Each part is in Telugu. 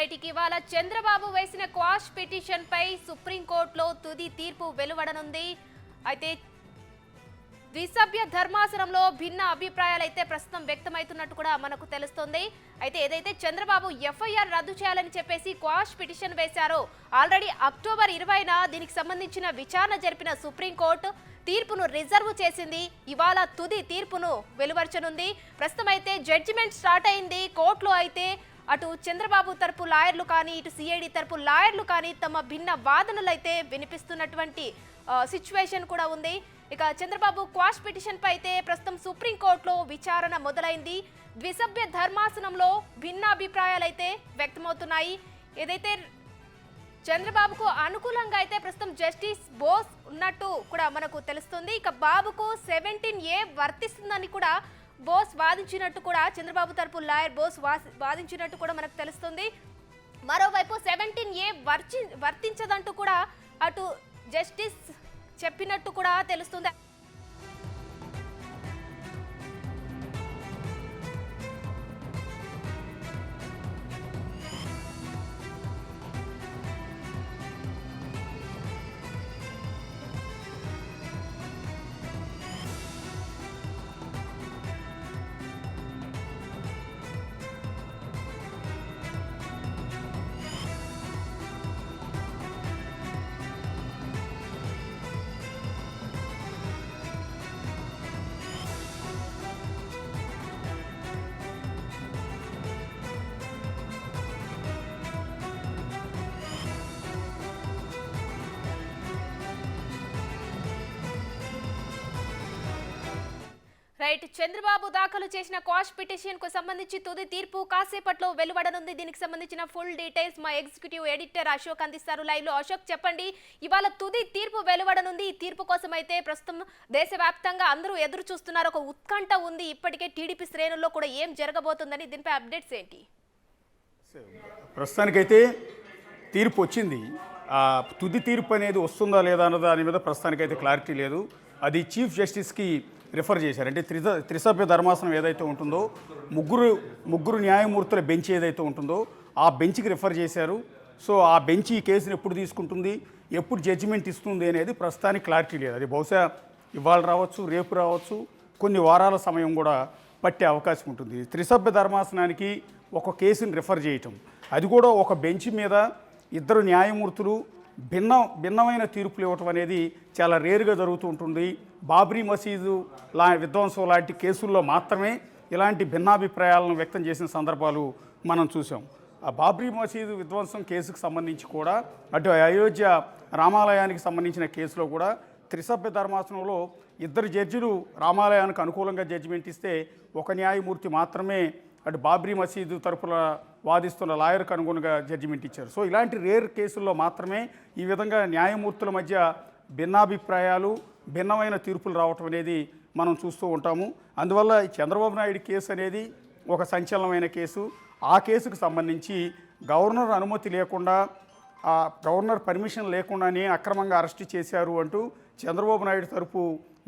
రైట్ ఇవాళ చంద్రబాబు వేసిన క్వాష్ పిటిషన్ పై సుప్రీంకోర్టులో తుది తీర్పు వెలువడనుంది. అయితే ద్విసభ్య ధర్మాసనంలో భిన్న అభిప్రాయాలు అయితే ప్రస్తుతం వ్యక్తమవుతున్నట్టు కూడా మనకు తెలుస్తుంది. అయితే ఏదైతే చంద్రబాబు ఎఫ్ఐఆర్ రద్దు చేయాలని చెప్పేసి క్వాష్ పిటిషన్ వేశారో ఆల్రెడీ అక్టోబర్ 20న దీనికి సంబంధించిన విచారణ జరిపిన సుప్రీంకోర్టు తీర్పును రిజర్వ్ చేసింది. ఇవాళ తుది తీర్పును వెలువరచనుంది. ప్రస్తుతం అయితే జడ్జిమెంట్ స్టార్ట్ అయింది. కోర్టులో అయితే అటు చంద్రబాబు తరపు లాయర్లు కానీ ఇటు సిఐడి తరపు లాయర్లు కానీ తమ భిన్న వాదనలు అయితే వినిపిస్తున్నటువంటి సిచ్యువేషన్ కూడా ఉంది. ఇక చంద్రబాబు క్వాష్ పిటిషన్ పై అయితే ప్రస్తుతం సుప్రీంకోర్టులో విచారణ మొదలైంది. ద్విసభ్య ధర్మాసనంలో భిన్న అభిప్రాయాలు అయితే వ్యక్తమవుతున్నాయి. ఏదైతే చంద్రబాబుకు అనుకూలంగా అయితే ప్రస్తుతం జస్టిస్ బోస్ ఉన్నట్టు కూడా మనకు తెలుస్తుంది. ఇక బాబుకు 17A వర్తిస్తుందని కూడా బోస్ వాదించినట్టు కూడా చంద్రబాబు తరపు లాయర్ బోస్ వాదించినట్టు కూడా మనకు తెలుస్తుంది. మరోవైపు 17A వర్తించదంటూ కూడా అటు జస్టిస్ చెప్పినట్టు కూడా తెలుస్తుంది. రైట్ చంద్రబాబు దాఖలు చేసిన క్వాష్ పిటిషన్ కు సంబంధించి తుది తీర్పు కాసేపట్లో వెలువడనుంది. దీనికి సంబంధించిన ఫుల్ డీటెయిల్స్ మా ఎగ్జిక్యూటివ్ ఎడిటర్ అశోక్ అందిస్తారు లైవ్ లో. అశోక్ చెప్పండి, ఇవాళ తుది తీర్పు వెలువడనుంది. ఈ తీర్పు కోసం అయితే ప్రస్తుతం దేశవ్యాప్తంగా అందరూ ఎదురు చూస్తున్నారు. ఒక ఉత్కంఠ ఉంది. ఇప్పటికే టీడీపీ శ్రేణుల్లో కూడా ఏం జరగబోతుందని దీనిపై అప్డేట్స్ ఏంటి? ప్రస్తుతానికైతే తీర్పు వచ్చింది. తుది తీర్పు అనేది వస్తుందా లేదా అన్న దాని మీద ప్రస్తుతానికైతే క్లారిటీ లేదు. అది చీఫ్ జస్టిస్కి రిఫర్ చేశారు. అంటే త్రిసభ్య ధర్మాసనం ఏదైతే ఉంటుందో ముగ్గురు న్యాయమూర్తుల బెంచ్ ఏదైతే ఉంటుందో ఆ బెంచ్కి రిఫర్ చేశారు. సో ఆ బెంచ్ ఈ కేసును ఎప్పుడు తీసుకుంటుంది, ఎప్పుడు జడ్జిమెంట్ ఇస్తుంది అనేది ప్రస్తుతానికి క్లారిటీ లేదు. అది బహుశా ఇవాళ రావచ్చు, రేపు రావచ్చు, కొన్ని వారాల సమయం కూడా పట్టే అవకాశం ఉంటుంది. త్రిసభ్య ధర్మాసనానికి ఒక కేసుని రిఫర్ చేయటం, అది కూడా ఒక బెంచ్ మీద ఇద్దరు న్యాయమూర్తులు భిన్నమైన తీర్పులు ఇవ్వటం అనేది చాలా రేరుగా జరుగుతూ ఉంటుంది. బాబ్రీ మసీదు విధ్వంసం లాంటి కేసుల్లో మాత్రమే ఇలాంటి భిన్నాభిప్రాయాలను వ్యక్తం చేసిన సందర్భాలు మనం చూసాం. ఆ బాబ్రీ మసీదు విధ్వంసం కేసుకు సంబంధించి కూడా అటు అయోధ్య రామాలయానికి సంబంధించిన కేసులో కూడా త్రిసభ్య ధర్మాసనంలో ఇద్దరు జడ్జిలు రామాలయానికి అనుకూలంగా జడ్జిమెంట్ ఇస్తే ఒక న్యాయమూర్తి మాత్రమే అటు బాబ్రీ మసీదు తరపున వాదిస్తున్న లాయర్కు అనుగుణంగా జడ్జిమెంట్ ఇచ్చారు. సో ఇలాంటి రేర్ కేసుల్లో మాత్రమే ఈ విధంగా న్యాయమూర్తుల మధ్య భిన్నాభిప్రాయాలు, భిన్నమైన తీర్పులు రావటం అనేది మనం చూస్తూ ఉంటాము. అందువల్ల చంద్రబాబు నాయుడు కేసు అనేది ఒక సంచలనమైన కేసు. ఆ కేసుకు సంబంధించి గవర్నర్ అనుమతి లేకుండా, ఆ గవర్నర్ పర్మిషన్ లేకుండానే అక్రమంగా అరెస్టు చేశారు అంటూ చంద్రబాబు నాయుడు తరపు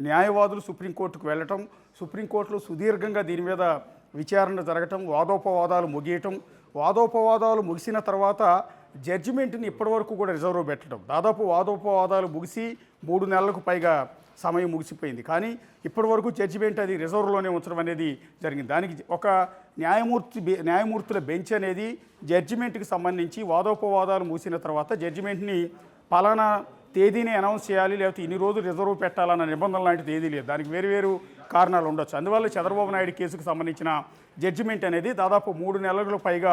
న్యాయవాదులు సుప్రీంకోర్టుకు వెళ్ళటం, సుప్రీంకోర్టులో సుదీర్ఘంగా దీని మీద విచారణ జరగటం, వాదోపవాదాలు ముగియటం, వాదోపవాదాలు ముగిసిన తర్వాత జడ్జిమెంట్ని ఇప్పటివరకు కూడా రిజర్వ్ పెట్టడం, దాదాపు వాదోపవాదాలు ముగిసి 3 నెలలకు పైగా సమయం ముగిసిపోయింది. కానీ ఇప్పటివరకు జడ్జిమెంట్ అది రిజర్వ్లోనే ఉంచడం అనేది జరిగింది. దానికి ఒక న్యాయమూర్తుల బెంచ్ అనేది జడ్జిమెంట్కి సంబంధించి వాదోపవాదాలు ముగిసిన తర్వాత జడ్జిమెంట్ని పలానా తేదీని అనౌన్స్ చేయాలి, లేకపోతే ఇన్ని రోజులు రిజర్వ్ పెట్టాలన్న నిబంధన లాంటిది ఏదీ లేదు. దానికి వేరు కారణాలు ఉండొచ్చు. అందువల్ల చంద్రబాబు నాయుడు కేసుకు సంబంధించిన జడ్జిమెంట్ అనేది దాదాపు 3 నెలలకు పైగా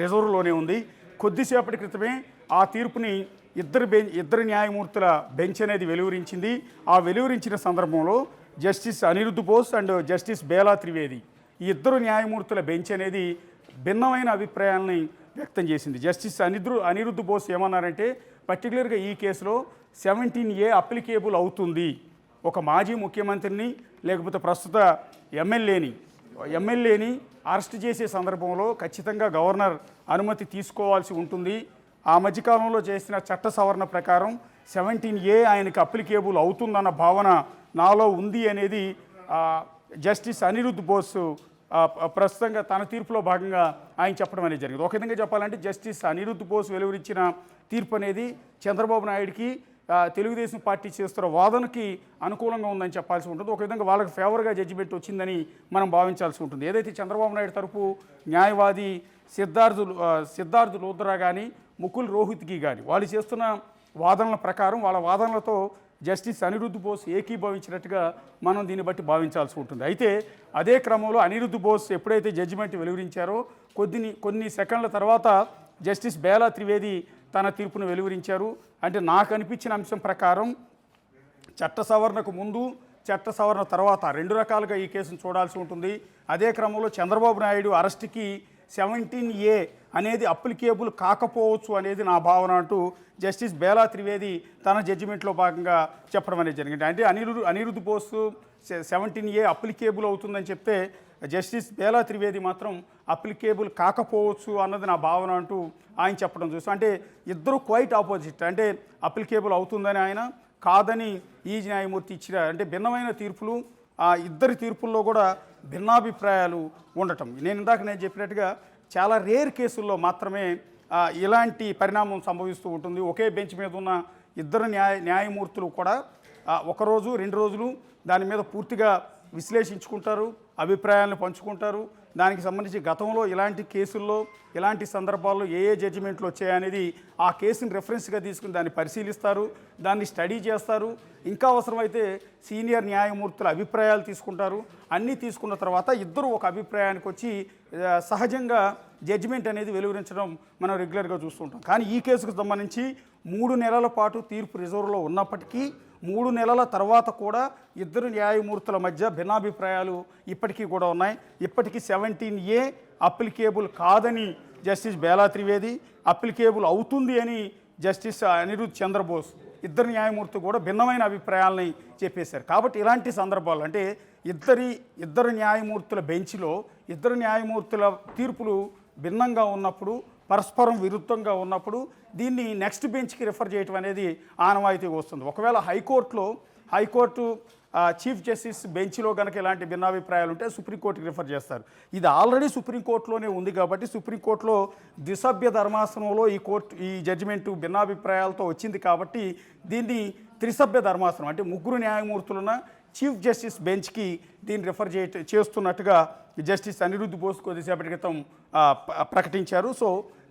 రిజర్వ్లోనే ఉంది. కొద్దిసేపటి క్రితమే ఆ తీర్పుని ఇద్దరు న్యాయమూర్తుల బెంచ్ అనేది వెలువరించింది. ఆ వెలువరించిన సందర్భంలో justice Aniruddha Bose and justice Bela Trivedi, ఈ ఇద్దరు న్యాయమూర్తుల బెంచ్ అనేది భిన్నమైన అభిప్రాయాలని వ్యక్తం చేసింది. జస్టిస్ అనిరుద్ధ్ బోస్ ఏమన్నారంటే, పర్టికులర్గా ఈ కేసులో 17A అప్లికేబుల్ అవుతుంది. ఒక మాజీ ముఖ్యమంత్రిని లేకపోతే ప్రస్తుత ఎమ్మెల్యేని అరెస్ట్ చేసే సందర్భంలో ఖచ్చితంగా గవర్నర్ అనుమతి తీసుకోవాల్సి ఉంటుంది. ఆ మధ్యకాలంలో చేసిన చట్ట సవరణ ప్రకారం 17A ఆయనకి అప్లికేబుల్ అవుతుందన్న భావన నాలో ఉంది అనేది జస్టిస్ అనిరుద్ధ్ బోస్ ప్రస్తుతంగా తన తీర్పులో భాగంగా ఆయన చెప్పడం అనేది జరిగింది. ఒక విధంగా చెప్పాలంటే జస్టిస్ అనిరుద్ధ్ బోస్ వెలువరించిన తీర్పు అనేది చంద్రబాబు నాయుడికి తెలుగుదేశం పార్టీ చేస్తున్న వాదనకి అనుకూలంగా ఉందని చెప్పాల్సి ఉంటుంది. ఒక విధంగా వాళ్ళకి ఫేవర్గా జడ్జిమెంట్ వచ్చిందని మనం భావించాల్సి ఉంటుంది. ఏదైతే చంద్రబాబు నాయుడు తరపు న్యాయవాది సిద్ధార్థ్ లూథ్రా కానీ ముకుల్ రోహిత్కి కానీ వాళ్ళు చేస్తున్న వాదనల ప్రకారం వాళ్ళ వాదనలతో జస్టిస్ అనిరుద్ధ్ బోస్ ఏకీభవించినట్టుగా మనం దీన్ని బట్టి భావించాల్సి ఉంటుంది. అయితే అదే క్రమంలో అనిరుద్ధ్ బోస్ ఎప్పుడైతే జడ్జిమెంట్ వెలువరించారో కొన్ని సెకండ్ల తర్వాత జస్టిస్ బేలా త్రివేది తన తీర్పును వెలువరించారు. అంటే నాకు అనిపించిన అంశం ప్రకారం చట్ట సవరణకు ముందు చట్ట సవరణ తర్వాత రెండు రకాలుగా ఈ కేసును చూడాల్సి ఉంటుంది. అదే క్రమంలో చంద్రబాబు నాయుడు అరెస్ట్కి 17A అనేది అప్లికేబుల్ కాకపోవచ్చు అనేది నా భావన అంటూ జస్టిస్ బేలా త్రివేది తన జడ్జిమెంట్లో భాగంగా చెప్పడం అనేది జరిగింది. అంటే అనిరుద్ధ్ బోస్ 17A అప్లికేబుల్ అవుతుందని చెప్తే జస్టిస్ బేలా త్రివేది మాత్రం అప్లికేబుల్ కాకపోవచ్చు అన్నది నా భావన అంటూ ఆయన చెప్పడం చూస్తాం. అంటే ఇద్దరు క్వైట్ ఆపోజిట్. అంటే అప్లికేబుల్ అవుతుందని ఆయన, కాదని ఈ న్యాయమూర్తి ఇచ్చిన అంటే భిన్నమైన తీర్పులు. ఆ ఇద్దరి తీర్పుల్లో కూడా భిన్నాభిప్రాయాలు ఉండటం. నేను చెప్పినట్టుగా చాలా రేర్ కేసుల్లో మాత్రమే ఇలాంటి పరిణామం సంభవిస్తూ ఉంటుంది. ఒకే బెంచ్ మీద ఉన్న ఇద్దరు న్యాయమూర్తులు కూడా ఒకరోజు 2 రోజులు దాని మీద పూర్తిగా విశ్లేషించుకుంటారు, అభిప్రాయాలను పంచుకుంటారు. దానికి సంబంధించి గతంలో ఇలాంటి కేసుల్లో ఇలాంటి సందర్భాల్లో ఏ జడ్జిమెంట్లు వచ్చాయనేది ఆ కేసుని రెఫరెన్స్గా తీసుకుని దాన్ని పరిశీలిస్తారు, దాన్ని స్టడీ చేస్తారు. ఇంకా అవసరమైతే సీనియర్ న్యాయమూర్తుల అభిప్రాయాలు తీసుకుంటారు. అన్నీ తీసుకున్న తర్వాత ఇద్దరు ఒక అభిప్రాయానికి వచ్చి సహజంగా జడ్జిమెంట్ అనేది వెలువరించడం మనం రెగ్యులర్గా చూస్తుంటాం. కానీ ఈ కేసుకు సంబంధించి 3 నెలల పాటు తీర్పు రిజర్వ్లో ఉన్నప్పటికీ 3 నెలల తర్వాత కూడా ఇద్దరు న్యాయమూర్తుల మధ్య భిన్నాభిప్రాయాలు ఇప్పటికీ కూడా ఉన్నాయి. ఇప్పటికీ 17A అప్లికేబుల్ కాదని జస్టిస్ బేలా త్రివేది, అప్లికేబుల్ అవుతుంది అని జస్టిస్ అనిరుద్ధ్ చంద్రబోస్ ఇద్దరు న్యాయమూర్తులు కూడా భిన్నమైన అభిప్రాయాలని చెప్పేశారు. కాబట్టి ఇలాంటి సందర్భాలు అంటే ఇద్దరు న్యాయమూర్తుల బెంచ్లో ఇద్దరు న్యాయమూర్తుల తీర్పులు భిన్నంగా ఉన్నప్పుడు, పరస్పరం విరుద్ధంగా ఉన్నప్పుడు దీన్ని నెక్స్ట్ బెంచ్కి రిఫర్ చేయడం అనేది ఆనవాయితీగా వస్తుంది. ఒకవేళ హైకోర్టు చీఫ్ జస్టిస్ బెంచ్లో కనుక ఇలాంటి భిన్నాభిప్రాయాలు ఉంటే సుప్రీంకోర్టుకి రిఫర్ చేస్తారు. ఇది ఆల్రెడీ సుప్రీంకోర్టులోనే ఉంది కాబట్టి సుప్రీంకోర్టులో ద్విసభ్య ధర్మాసనంలో ఈ జడ్జిమెంటు భిన్నాభిప్రాయాలతో వచ్చింది కాబట్టి దీన్ని త్రిసభ్య ధర్మాసనం అంటే 3 న్యాయమూర్తులున్న చీఫ్ జస్టిస్ బెంచ్కి దీన్ని రిఫర్ చేస్తున్నట్టుగా జస్టిస్ అనిరుద్ధ్ బోస్ కొద్దిసేపటి క్రితం ప్రకటించారు. సో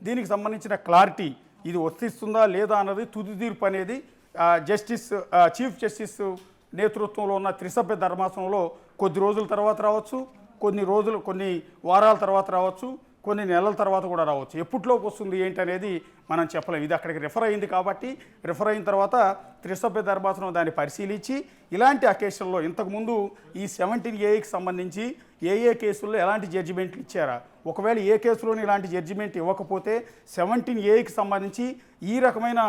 దీనికి సంబంధించిన క్లారిటీ ఇది వర్తిస్తుందా లేదా అన్నది తుది తీర్పు అనేది చీఫ్ జస్టిస్ నేతృత్వంలో ఉన్న త్రిసభ్య ధర్మాసనంలో కొద్ది రోజుల తర్వాత రావచ్చు, కొన్ని వారాల తర్వాత రావచ్చు, కొన్ని నెలల తర్వాత కూడా రావచ్చు. ఎప్పట్లోకి వస్తుంది ఏంటనేది మనం చెప్పలేము. ఇది అక్కడికి రిఫర్ అయింది కాబట్టి రిఫర్ అయిన తర్వాత త్రిసభ్య ధర్మాసనం దాన్ని పరిశీలించి ఇలాంటి అకేషన్లో ఇంతకుముందు ఈ 17Aకి సంబంధించి ఏ కేసుల్లో ఎలాంటి జడ్జిమెంట్లు ఇచ్చారా, ఒకవేళ ఏ కేసులోని ఇలాంటి జడ్జిమెంట్ ఇవ్వకపోతే 17Aకి సంబంధించి ఈ రకమైన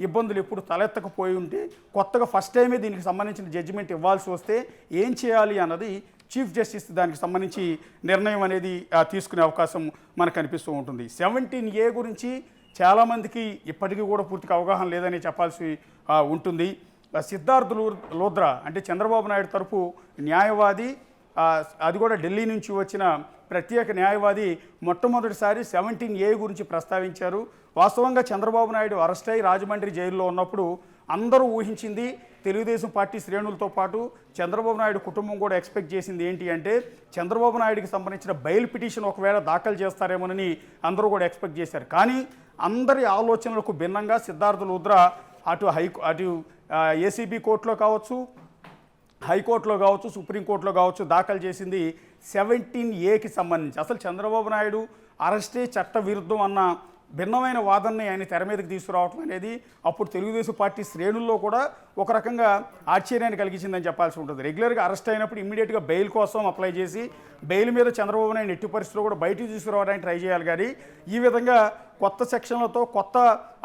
ఇబ్బందులు ఎప్పుడు తలెత్తకపోయి ఉంటే కొత్తగా ఫస్ట్ టైమే దీనికి సంబంధించిన జడ్జిమెంట్ ఇవ్వాల్సి వస్తే ఏం చేయాలి అన్నది చీఫ్ జస్టిస్ దానికి సంబంధించి నిర్ణయం అనేది తీసుకునే అవకాశం మనకు కనిపిస్తూ ఉంటుంది. 17A గురించి చాలామందికి ఇప్పటికీ కూడా పూర్తిగా అవగాహన లేదని చెప్పాల్సి ఉంటుంది. సిద్ధార్థ్ లూథ్రా అంటే చంద్రబాబు నాయుడు తరపు న్యాయవాది, అది కూడా ఢిల్లీ నుంచి వచ్చిన ప్రత్యేక న్యాయవాది మొట్టమొదటిసారి 17A గురించి ప్రస్తావించారు. వాస్తవంగా చంద్రబాబు నాయుడు అరెస్ట్ అయి రాజమండ్రి జైల్లో ఉన్నప్పుడు అందరూ ఊహించింది, తెలుగుదేశం పార్టీ శ్రేణులతో పాటు చంద్రబాబు నాయుడు కుటుంబం కూడా ఎక్స్పెక్ట్ చేసింది ఏంటి అంటే చంద్రబాబు నాయుడికి సంబంధించిన బెయిల్ పిటిషన్ ఒకవేళ దాఖలు చేస్తారేమోనని అందరూ కూడా ఎక్స్పెక్ట్ చేశారు. కానీ అందరి ఆలోచనలకు భిన్నంగా సిద్ధార్థ్ లూథ్రా అటు ఏసీబీ కోర్టులో కావచ్చు, హైకోర్టులో కావచ్చు, సుప్రీంకోర్టులో కావచ్చు దాఖలు చేసింది 17Aకి సంబంధించి. అసలు చంద్రబాబు నాయుడు అరెస్టే చట్ట విరుద్ధం అన్న భిన్నమైన వాదనని ఆయన తెర మీదకి తీసుకురావటం అనేది అప్పుడు తెలుగుదేశం పార్టీ శ్రేణుల్లో కూడా ఒక రకంగా ఆశ్చర్యాన్ని కలిగించిందని చెప్పాల్సి ఉంటుంది. రెగ్యులర్గా అరెస్ట్ అయినప్పుడు ఇమ్మీడియట్గా బెయిల్ కోసం అప్లై చేసి బెయిల్ మీద చంద్రబాబు నాయుడు ఎట్టి పరిస్థితుల్లో కూడా బయటికి తీసుకురావడానికి ట్రై చేయాలి. కానీ ఈ విధంగా కొత్త సెక్షన్లతో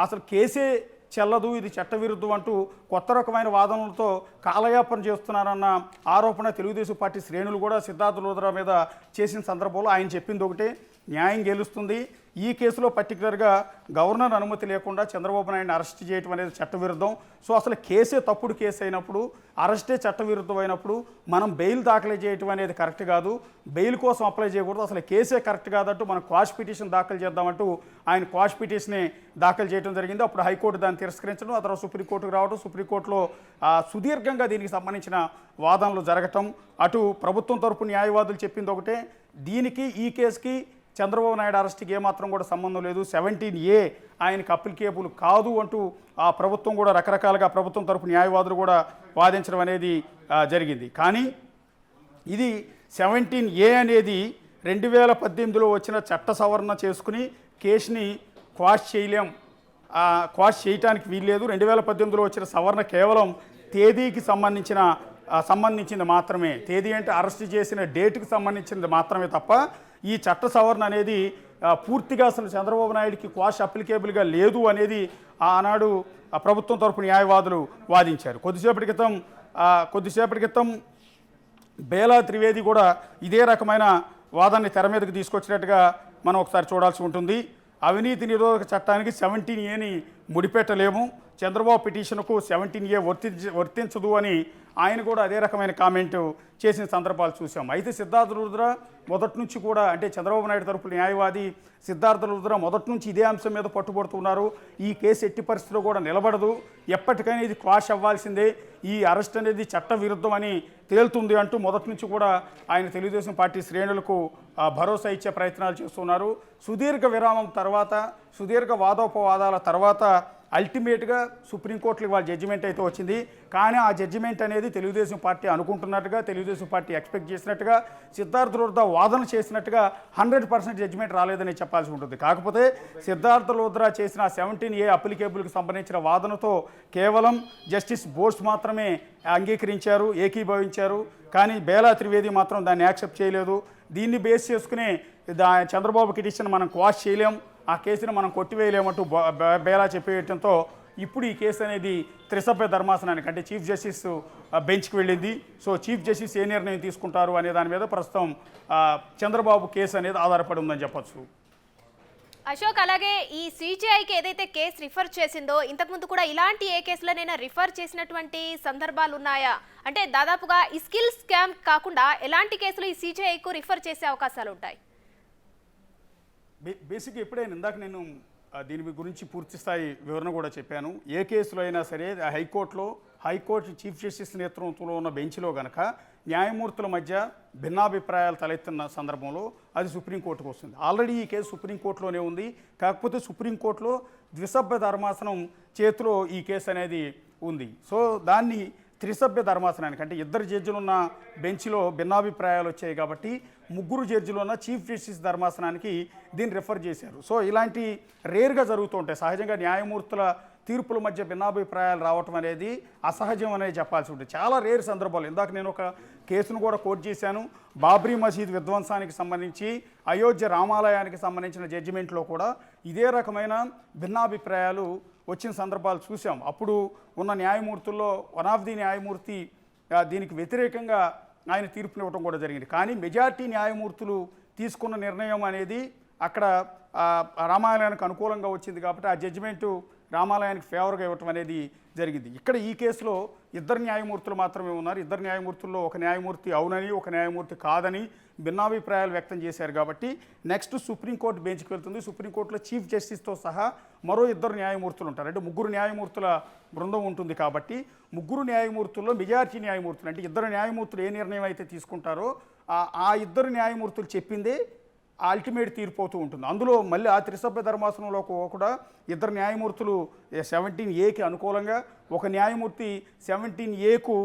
అసలు కేసే చెల్లదు, ఇది చట్టవిరుద్ధం అంటూ కొత్త రకమైన వాదనలతో కాలయాపన చేస్తున్నారన్న ఆరోపణ తెలుగుదేశం పార్టీ శ్రేణులు కూడా సిద్ధార్థ్ లూథ్రా మీద చేసిన సందర్భంలో ఆయన చెప్పింది ఒకటే, న్యాయం గెలుస్తుంది, ఈ కేసులో పర్టికులర్గా గవర్నర్ అనుమతి లేకుండా చంద్రబాబు నాయుడిని అరెస్ట్ చేయడం అనేది చట్టవిరుద్ధం. సో అసలు కేసే తప్పుడు కేసు అయినప్పుడు, అరెస్టే చట్టవిరుద్ధం అయినప్పుడు మనం బెయిల్ దాఖలు చేయడం అనేది కరెక్ట్ కాదు. బెయిల్ కోసం అప్లై చేయకూడదు, అసలు కేసే కరెక్ట్ కాదంటూ మనం క్వాష్ పిటిషన్ దాఖలు చేద్దామంటూ ఆయన క్వాష్ పిటిషన్ని దాఖలు చేయడం జరిగింది. అప్పుడు హైకోర్టు దాన్ని తిరస్కరించడం, ఆ తర్వాత సుప్రీంకోర్టుకు రావడం, సుప్రీంకోర్టులో సుదీర్ఘంగా దీనికి సంబంధించిన వాదనలు జరగటం. అటు ప్రభుత్వం తరపు న్యాయవాదులు చెప్పింది ఒకటే, దీనికి ఈ కేసుకి చంద్రబాబు నాయుడు అరెస్ట్కి ఏమాత్రం కూడా సంబంధం లేదు, 17A ఆయనకి అప్లికేబుల్ కాదు అంటూ ఆ ప్రభుత్వం కూడా రకరకాలుగా ప్రభుత్వం తరపు న్యాయవాదులు కూడా వాదించడం అనేది జరిగింది. కానీ ఇది 17A అనేది 2018లో వచ్చిన చట్ట సవరణ చేసుకుని కేసుని క్వాష్ చేయలేం, క్వాష్ చేయటానికి వీల్లేదు. 2018లో వచ్చిన సవరణ కేవలం తేదీకి సంబంధించింది మాత్రమే, తేదీ అంటే అరెస్ట్ చేసిన డేట్కి సంబంధించింది మాత్రమే తప్ప ఈ చట్ట సవరణ అనేది పూర్తిగా అసలు చంద్రబాబు నాయుడికి క్వాష్ అప్లికేబుల్గా లేదు అనేది ఆనాడు ప్రభుత్వం తరపు న్యాయవాదులు వాదించారు. కొద్దిసేపటి క్రితం బేలా త్రివేది కూడా ఇదే రకమైన వాదాన్ని తెర మీదకి తీసుకొచ్చినట్టుగా మనం ఒకసారి చూడాల్సి ఉంటుంది. అవినీతి నిరోధక చట్టానికి 17Aని ముడిపెట్టలేము, చంద్రబాబు పిటిషన్కు 17A వర్తించదు అని ఆయన కూడా అదే రకమైన కామెంట్ చేసిన సందర్భాలు చూసాం. అయితే సిద్ధార్థ రుద్ర మొదటి నుంచి కూడా, అంటే చంద్రబాబు నాయుడు తరపున న్యాయవాది సిద్ధార్థ రుద్ర మొదటి నుంచి ఇదే అంశం మీద పట్టుబడుతున్నారు. ఈ కేసు ఎట్టి పరిస్థితిలో కూడా నిలబడదు, ఎప్పటికైనా ఇది క్వాష్ అవ్వాల్సిందే, ఈ అరెస్ట్ అనేది చట్ట విరుద్ధం అని తేలుతుంది అంటూ మొదటి నుంచి కూడా ఆయన తెలుగుదేశం పార్టీ శ్రేణులకు భరోసా ఇచ్చే ప్రయత్నాలు చేస్తున్నారు. సుదీర్ఘ విరామం తర్వాత, సుదీర్ఘ వాదోపవాదాల తర్వాత అల్టిమేట్గా సుప్రీంకోర్టులో ఇవాళ జడ్జిమెంట్ అయితే వచ్చింది. కానీ ఆ జడ్జిమెంట్ అనేది తెలుగుదేశం పార్టీ అనుకుంటున్నట్టుగా, తెలుగుదేశం పార్టీ ఎక్స్పెక్ట్ చేసినట్టుగా, సిద్ధార్థ లుద్రా వాదన చేసినట్టుగా 100% జడ్జిమెంట్ రాలేదని చెప్పాల్సి ఉంటుంది. కాకపోతే సిద్ధార్థ లుద్రా చేసిన 17A అప్లికేబుల్కి సంబంధించిన వాదనతో కేవలం జస్టిస్ బోస్ మాత్రమే అంగీకరించారు, ఏకీభవించారు. కానీ బేలా త్రివేది మాత్రం దాన్ని యాక్సెప్ట్ చేయలేదు. దీన్ని బేస్ చేసుకుని చంద్రబాబు పిటిషన్ మనం క్వాష్ చేయలేం, ఆ కేసును మనం కొట్టివేయలేమంటూ బేలా చెప్పేయడంతో ఇప్పుడు ఈ కేసు అనేది త్రిసభ్య ధర్మాసనానికి, అంటే చీఫ్ జస్టిస్ బెంచ్కి వెళ్ళింది. సో చీఫ్ జస్టిస్ ఏ నిర్ణయం తీసుకుంటారు అనే దాని మీద ప్రస్తుతం చంద్రబాబు కేసు అనేది ఆధారపడి ఉందని చెప్పొచ్చు. అశోక్, అలాగే ఈ సిజిఐకి ఏదైతే కేసు రిఫర్ చేసిందో ఇంతకుముందు కూడా ఇలాంటి ఏ కేసులోనైనా రిఫర్ చేసినటువంటి సందర్భాలు ఉన్నాయా? అంటే దాదాపుగా ఈ స్కిల్ స్కామ్ కాకుండా ఎలాంటి కేసులు ఈ సిజిఐకు రిఫర్ చేసే అవకాశాలు ఉంటాయి? బేసిక్గా ఎప్పుడైనా ఇందాక నేను దీని గురించి పూర్తి స్థాయి వివరణ కూడా చెప్పాను. ఏ కేసులో అయినా సరే హైకోర్టు చీఫ్ జస్టిస్ నేతృత్వంలో ఉన్న బెంచ్లో కనుక న్యాయమూర్తుల మధ్య భిన్నాభిప్రాయాలు తలెత్తిన సందర్భంలో అది సుప్రీంకోర్టుకు వస్తుంది. ఆల్రెడీ ఈ కేసు సుప్రీంకోర్టులోనే ఉంది. కాకపోతే సుప్రీంకోర్టులో ద్విసభ్య ధర్మాసనం చేతిలో ఈ కేసు అనేది ఉంది. సో దాన్ని త్రిసభ్య ధర్మాసనానికి, అంటే ఇద్దరు జడ్జిలున్న బెంచ్లో భిన్నాభిప్రాయాలు వచ్చాయి కాబట్టి ముగ్గురు జడ్జిలు ఉన్న చీఫ్ జస్టిస్ ధర్మాసనానికి దీన్ని రిఫర్ చేశారు. సో ఇలాంటి రేర్గా జరుగుతూ ఉంటాయి. సహజంగా న్యాయమూర్తుల తీర్పుల మధ్య భిన్నాభిప్రాయాలు రావటం అనేది అసహజం అనేది చెప్పాల్సి ఉంటుంది. చాలా రేర్ సందర్భాలు. ఇందాక నేను ఒక కేసును కూడా కోట్ చేశాను. బాబ్రీ మసీద్ విధ్వంసానికి సంబంధించి, అయోధ్య రామాలయానికి సంబంధించిన జడ్జిమెంట్లో కూడా ఇదే రకమైన భిన్నాభిప్రాయాలు వచ్చిన సందర్భాలు చూసాం. అప్పుడు ఉన్న న్యాయమూర్తుల్లో వన్ ఆఫ్ ది న్యాయమూర్తి దీనికి వ్యతిరేకంగా ఆయన తీర్పునివ్వడం కూడా జరిగింది. కానీ మెజార్టీ న్యాయమూర్తులు తీసుకున్న నిర్ణయం అనేది అక్కడ రామాలయానికి అనుకూలంగా వచ్చింది కాబట్టి ఆ జడ్జిమెంటు రామాలయానికి ఫేవర్గా ఇవ్వటం అనేది జరిగింది. ఇక్కడ ఈ కేసులో ఇద్దరు న్యాయమూర్తులు మాత్రమే ఉన్నారు. ఇద్దరు న్యాయమూర్తుల్లో ఒక న్యాయమూర్తి అవునని, ఒక న్యాయమూర్తి కాదని భిన్నాభిప్రాయాలు వ్యక్తం చేశారు కాబట్టి నెక్స్ట్ సుప్రీంకోర్టు బెంచ్కి వెళ్తుంది. సుప్రీంకోర్టులో చీఫ్ జస్టిస్తో సహా మరో ఇద్దరు న్యాయమూర్తులు ఉంటారు. అంటే ముగ్గురు న్యాయమూర్తుల బృందం ఉంటుంది కాబట్టి ముగ్గురు న్యాయమూర్తుల్లో మెజారిటీ న్యాయమూర్తులు, అంటే ఇద్దరు న్యాయమూర్తులు ఏ నిర్ణయం అయితే తీసుకుంటారో ఆ ఇద్దరు న్యాయమూర్తులు చెప్పిందే అల్టిమేట్ తీర్పు అవుతూ ఉంటుంది. అందులో మళ్ళీ ఆ త్రిసభ్య ధర్మాసనంలో కూడా ఇద్దరు న్యాయమూర్తులు 17Aకి అనుకూలంగా, ఒక న్యాయమూర్తి 17Aకు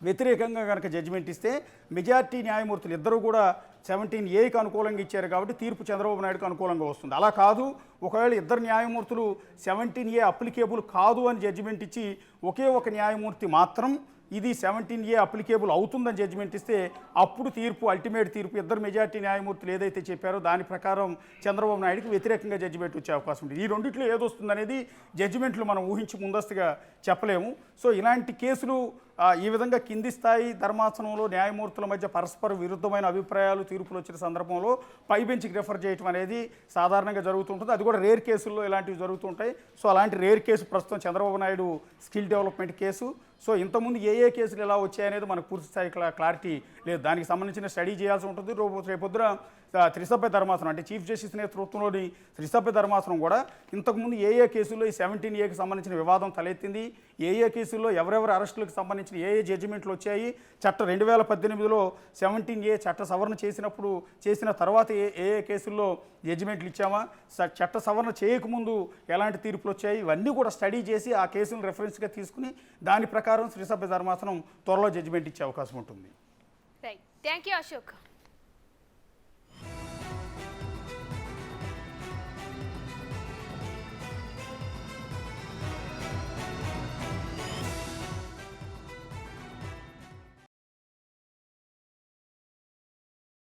వ్యతిరేకంగా కనుక జడ్జిమెంట్ ఇస్తే మెజార్టీ న్యాయమూర్తులు ఇద్దరు కూడా 17Aకి అనుకూలంగా ఇచ్చారు కాబట్టి తీర్పు చంద్రబాబు నాయుడుకు అనుకూలంగా వస్తుంది. అలా కాదు, ఒకవేళ ఇద్దరు న్యాయమూర్తులు 17A అప్లికేబుల్ కాదు అని జడ్జిమెంట్ ఇచ్చి ఒకే ఒక న్యాయమూర్తి మాత్రం ఇది 17A అప్లికేబుల్ అవుతుందని జడ్జిమెంట్ ఇస్తే అప్పుడు తీర్పు అల్టిమేట్ తీర్పు ఇద్దరు మెజార్టీ న్యాయమూర్తులు ఏదైతే చెప్పారో దాని ప్రకారం చంద్రబాబు నాయుడుకి వ్యతిరేకంగా జడ్జిమెంట్ వచ్చే అవకాశం ఉంది. ఈ రెండిట్లో ఏదొస్తుందనేది జడ్జిమెంట్లు మనం ఊహించి ముందస్తుగా చెప్పలేము. సో ఇలాంటి కేసులు ఈ విధంగా కింది స్థాయి ధర్మాసనంలో న్యాయమూర్తుల మధ్య పరస్పర విరుద్ధమైన అభిప్రాయాలు తీర్పులు వచ్చిన సందర్భంలో పై బెంచ్కి రెఫర్ చేయడం అనేది సాధారణంగా జరుగుతుంటుంది. అది కూడా రేర్ కేసుల్లో ఇలాంటివి జరుగుతుంటాయి. సో అలాంటి రేర్ కేసు ప్రస్తుతం Chandrababu Naidu skill development case. So ఇంతకుముందు ఏ కేసులు ఎలా వచ్చాయనేది మనకు పూర్తి స్థాయి క్లారిటీ లేదు. దానికి సంబంధించిన స్టడీ చేయాల్సి ఉంటుంది. రేపొద్దున త్రిసభ్య ధర్మాసనం అంటే చీఫ్ జస్టిస్ నేతృత్వంలోని త్రిసభ్య ధర్మాసనం కూడా ఇంతకుముందు ఏ కేసుల్లో ఈ 17Aకి సంబంధించిన వివాదం తలెత్తింది, ఏ కేసుల్లో ఎవరెవరి అరెస్టులకు సంబంధించిన ఏ జడ్జిమెంట్లు వచ్చాయి, చట్టం 2018లో 17A చట్ట సవరణ చేసిన తర్వాత ఏ కేసుల్లో జడ్జిమెంట్లు ఇచ్చామా, చట్ట సవరణ చేయకముందు ఎలాంటి తీర్పులు వచ్చాయి, ఇవన్నీ కూడా స్టడీ చేసి ఆ కేసులను రెఫరెన్స్గా తీసుకుని దాని ప్రకారం త్రిసభ్య ధర్మాసనం త్వరలో జడ్జిమెంట్ ఇచ్చే అవకాశం ఉంటుంది. Right, thank you Ashok.